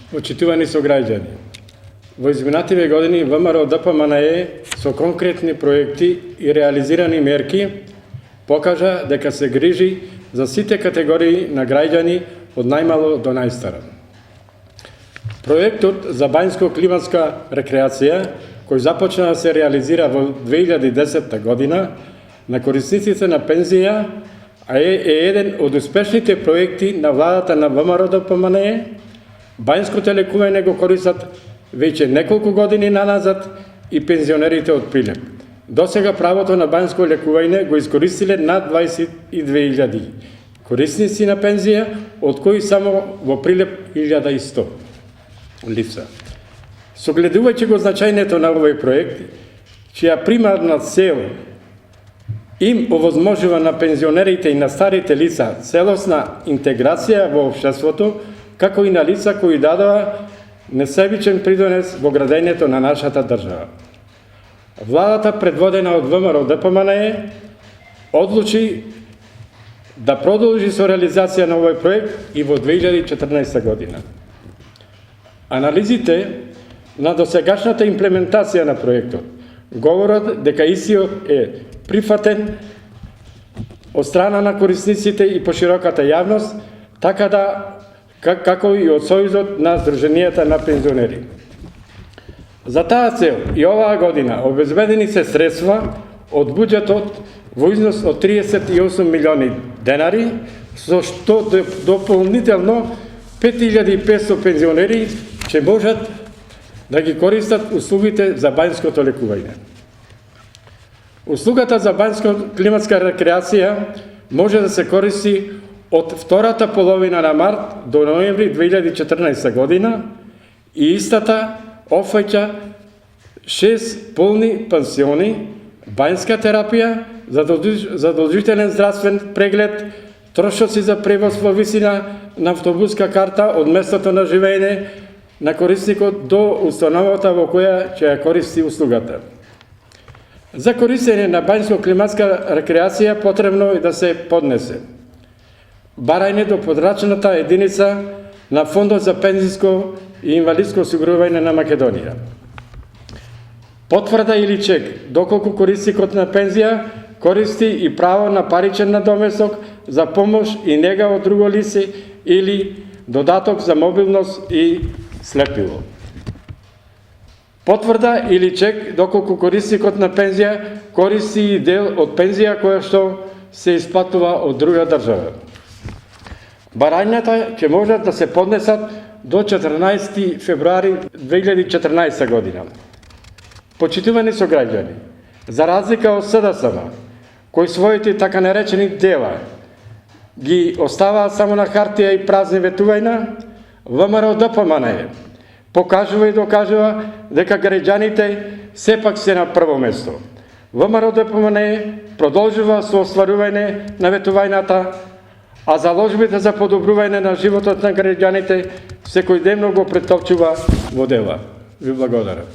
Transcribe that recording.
Почитувани сограѓани, во изминативе години ВМРО ДПМНЕ со конкретни проекти и реализирани мерки покажа дека се грижи за сите категории на граѓани од најмало до најстара. Проектот за бањско-климатска рекреација, кој започна да се реализира во 2010 година на корисниците на пензија, е еден од успешните проекти на владата на ВМРО ДПМНЕ. Бањското лекување го користат веќе неколку години наназад и пензионерите од Прилеп. Досега правото на бањско лекување го искористиле над 22.000 корисници на пензија, од кои само во Прилеп 1100 лица. Согледувајќи го значајното на овој проект, чија примарна цел им овозможува на пензионерите и на старите лица целосна интеграција во општеството, како и на лица кои дадоа несебичен придонес во градењето на нашата држава. Владата, предводена од ВМРО ДПМНЕ, одлучи да продолжи со реализација на овој проект и во 2014 година. Анализите на досегашната имплементација на проектот говорат дека истиот е прифатен од страна на корисниците и пошироката јавност, така да како и од Сојузот на Сдруженијата на пензионери. За таа цел и оваа година обезбедени се средства од буџетот во износ од 38 милиони денари, со што дополнително 5500 пензионери ќе можат да ги користат услугите за бањското лекување. Услугата за бањско-климатска рекреација може да се користи од втората половина на март до ноември 2014 година и истата опфаќа 6 полни пансиони, бањска терапија, задолжителен здравствен преглед, трошоци за превоз во висина на автобуска карта од местото на живење на корисникот до установата во која ќе ја користи услугата. За користење на бањско-климатска рекреација потребно е да се поднесе барање до подрачната единица на Фондот за пензиско и инвалидско осигурување на Македонија. Потврда или чек доколку корисникот на пензија користи и право на паричен надоместок за помош и нега од друго лице или додаток за мобилност и слепило. Потврда или чек доколку корисникот на пензија користи и дел од пензија која што се исплатува од друга држава. Барањата ќе можат да се поднесат до 14 февруари 2014 година. Почитувани сограѓани, за разлика од СДСМ, кои своите така наречени дела ги оставаат само на хартија и празни ветувања, ВМРО ДПМНЕ покажува и докажува дека граѓаните сепак се на прво место. ВМРО ДПМНЕ продолжува со остварување на ветувањата, а заложбите за подобрување на животот на граѓаните секојдневно го претопчува во дела. Ви благодарам.